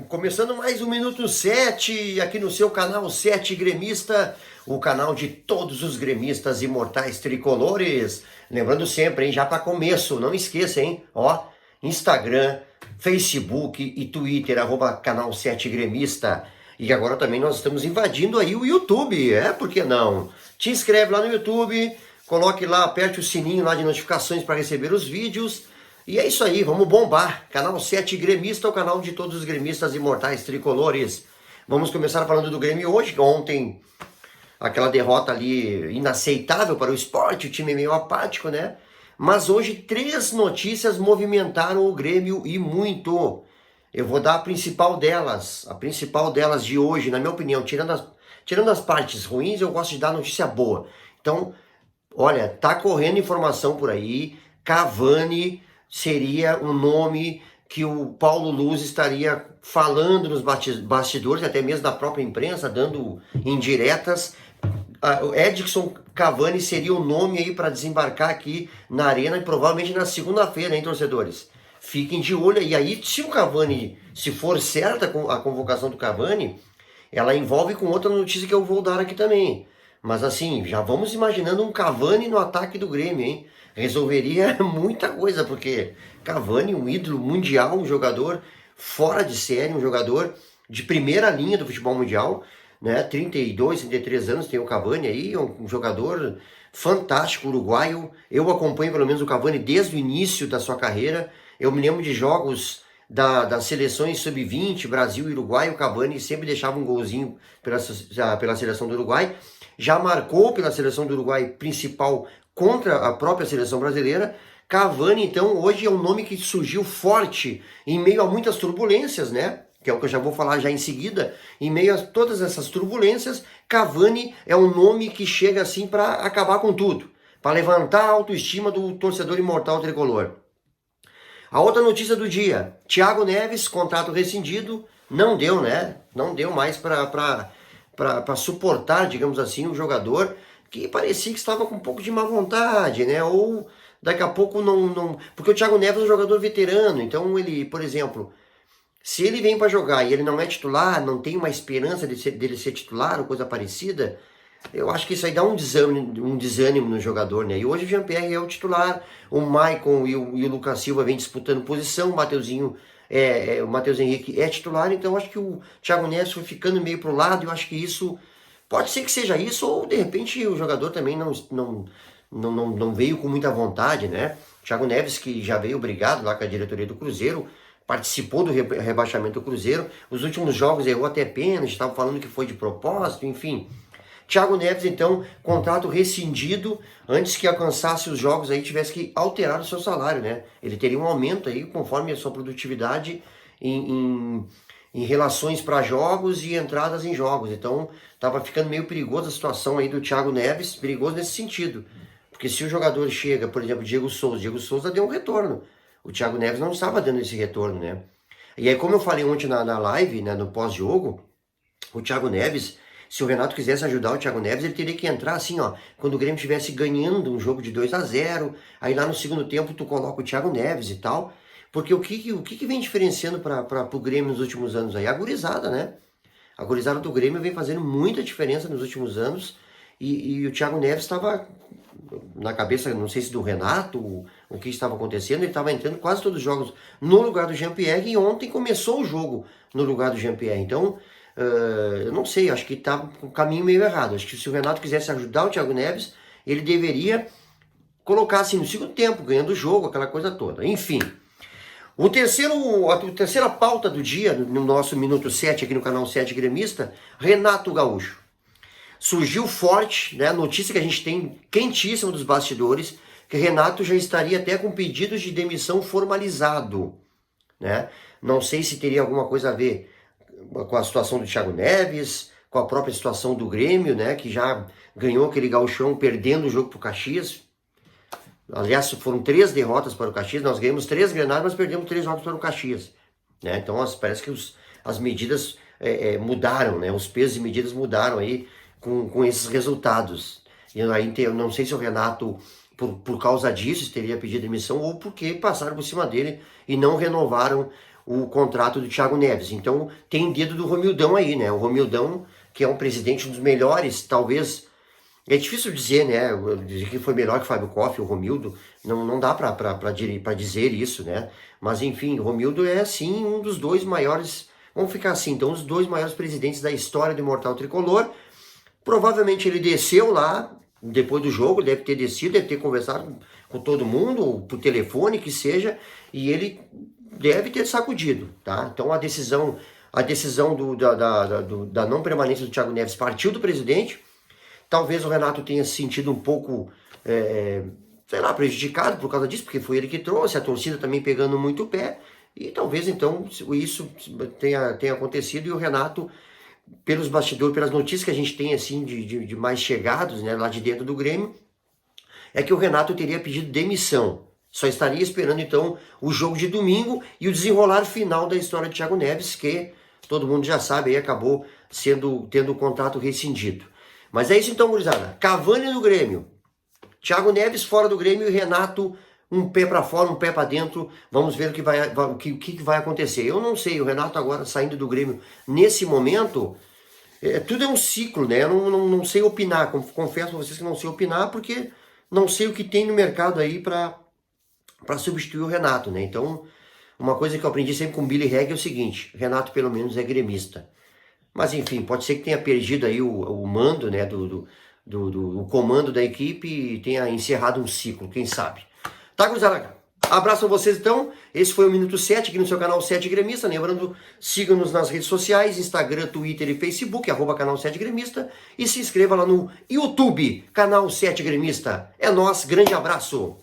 Começando mais um Minuto 7, aqui no seu canal 7 Gremista, o canal de todos os gremistas imortais tricolores. Lembrando sempre, hein, já para começo, não esqueça, hein, ó, Instagram, Facebook e Twitter, @canal 7 Gremista. E agora também nós estamos invadindo aí o YouTube, por que não? Te inscreve lá no YouTube, coloque lá, aperte o sininho lá de notificações para receber os vídeos. E é isso aí, vamos bombar. Canal 7 Gremista, o canal de todos os gremistas imortais tricolores. Vamos começar falando do Grêmio hoje. Ontem, aquela derrota ali inaceitável para o Sport, o time meio apático, né? Mas hoje, 3 notícias movimentaram o Grêmio e muito. Eu vou dar a principal delas de hoje, na minha opinião, tirando as partes ruins, eu gosto de dar notícia boa. Então, olha, tá correndo informação por aí, Cavani seria um nome que o Paulo Luz estaria falando nos bastidores, até mesmo da própria imprensa, dando indiretas. O Edson Cavani seria o nome aí para desembarcar aqui na Arena, e provavelmente na segunda-feira, hein, torcedores? Fiquem de olho. E aí, se o Cavani, se for certa a convocação do Cavani, ela envolve com outra notícia que eu vou dar aqui também. Mas assim, já vamos imaginando um Cavani no ataque do Grêmio, hein? Resolveria muita coisa, porque Cavani, um ídolo mundial, um jogador fora de série, um jogador de primeira linha do futebol mundial, né? 32, 33 anos tem o Cavani aí, um jogador fantástico, uruguaio. Eu acompanho pelo menos o Cavani desde o início da sua carreira. Eu me lembro de jogos das seleções sub-20, Brasil e Uruguai. O Cavani sempre deixava um golzinho pela seleção do Uruguai. Já marcou pela seleção do Uruguai principal contra a própria seleção brasileira. Cavani, então, hoje é um nome que surgiu forte em meio a muitas turbulências, né? Que é o que eu já vou falar já em seguida. Em meio a todas essas turbulências, Cavani é um nome que chega assim para acabar com tudo, para levantar a autoestima do torcedor imortal tricolor. A outra notícia do dia, Thiago Neves, contrato rescindido, não deu, né? Não deu mais para suportar, digamos assim, um jogador que parecia que estava com um pouco de má vontade, né? Ou daqui a pouco não... Porque o Thiago Neves é um jogador veterano, então ele, por exemplo, se ele vem para jogar e ele não é titular, não tem uma esperança dele ser titular ou coisa parecida, eu acho que isso aí dá um desânimo no jogador, né? E hoje o Jean-Pierre é o titular, o Maicon e o Lucas Silva vem disputando posição, o Matheus Henrique é titular, então eu acho que o Thiago Neves foi ficando meio pro lado, eu acho que isso, pode ser que seja isso, ou de repente o jogador também não veio com muita vontade, né? Thiago Neves, que já veio brigado lá com a diretoria do Cruzeiro, participou do rebaixamento do Cruzeiro, os últimos jogos errou até pênalti, estavam falando que foi de propósito, enfim. Thiago Neves, então, contrato rescindido, antes que alcançasse os jogos aí, tivesse que alterar o seu salário, né? Ele teria um aumento aí, conforme a sua produtividade em relações para jogos e entradas em jogos. Então, estava ficando meio perigosa a situação aí do Thiago Neves, perigoso nesse sentido. Porque se o jogador chega, por exemplo, Diego Souza deu um retorno. O Thiago Neves não estava dando esse retorno, né? E aí, como eu falei ontem na live, né, no pós-jogo, o Thiago Neves... Se o Renato quisesse ajudar o Thiago Neves, ele teria que entrar assim, ó, quando o Grêmio estivesse ganhando um jogo de 2-0, aí lá no segundo tempo tu coloca o Thiago Neves e tal, porque o que vem diferenciando para o Grêmio nos últimos anos aí? A gurizada, né? A gurizada do Grêmio vem fazendo muita diferença nos últimos anos, e o Thiago Neves estava na cabeça, não sei se do Renato, o que estava acontecendo, ele estava entrando quase todos os jogos no lugar do Jean-Pierre, e ontem começou o jogo no lugar do Jean-Pierre, então... eu não sei, acho que tá com o caminho meio errado. Acho que se o Renato quisesse ajudar o Thiago Neves, ele deveria colocar assim no segundo tempo, ganhando o jogo, aquela coisa toda. Enfim, a terceira pauta do dia, no nosso Minuto 7 aqui no canal 7 Gremista, Renato Gaúcho. Surgiu forte, né, a notícia que a gente tem quentíssima dos bastidores, que Renato já estaria até com pedidos de demissão formalizado, né? Não sei se teria alguma coisa a ver com a situação do Thiago Neves, com a própria situação do Grêmio, né, que já ganhou aquele gauchão perdendo o jogo para o Caxias. Aliás, foram 3 derrotas para o Caxias, nós ganhamos 3 Grenais, mas perdemos 3 jogos para o Caxias. Né? Então parece que as medidas mudaram, né? Os pesos e medidas mudaram aí com esses resultados. E aí eu não sei se o Renato, por causa disso, teria pedido demissão, ou porque passaram por cima dele e não renovaram o contrato do Thiago Neves. Então tem dedo do Romildão aí, né? O Romildão, que é um presidente, um dos melhores, talvez. É difícil dizer, né? Dizer que foi melhor que o Fábio Koff, o Romildo. Não dá para dizer isso, né? Mas enfim, o Romildo é sim um dos dois maiores. Vamos ficar assim, então, um dos dois maiores presidentes da história do Imortal Tricolor. Provavelmente ele desceu lá, depois do jogo, deve ter descido, deve ter conversado com todo mundo, por telefone, que seja, e ele deve ter sacudido, tá? Então a decisão da não permanência do Thiago Neves partiu do presidente. Talvez o Renato tenha se sentido um pouco, sei lá, prejudicado por causa disso, porque foi ele que trouxe, a torcida também pegando muito o pé, e talvez então isso tenha acontecido, e o Renato, pelos bastidores, pelas notícias que a gente tem assim de mais chegados, né, lá de dentro do Grêmio, é que o Renato teria pedido demissão. Só estaria esperando então o jogo de domingo e o desenrolar final da história de Thiago Neves, que todo mundo já sabe, aí acabou tendo o contrato rescindido. Mas é isso então, gurizada. Cavani no Grêmio, Thiago Neves fora do Grêmio e Renato um pé para fora, um pé para dentro. Vamos ver o que vai acontecer. Eu não sei, o Renato agora saindo do Grêmio nesse momento, tudo é um ciclo, né? Eu não sei opinar, confesso a vocês que não sei opinar, porque não sei o que tem no mercado aí para substituir o Renato, né? Então, uma coisa que eu aprendi sempre com o Billy Reg é o seguinte: Renato pelo menos é gremista. Mas enfim, pode ser que tenha perdido aí o mando, né, o comando da equipe e tenha encerrado um ciclo, quem sabe. Tá, gurizada? Abraço a vocês então. Esse foi o Minuto 7 aqui no seu canal 7 Gremista. Lembrando, sigam-nos nas redes sociais, Instagram, Twitter e Facebook, @canal 7 Gremista. E se inscreva lá no YouTube, canal 7 Gremista. É nóis, grande abraço!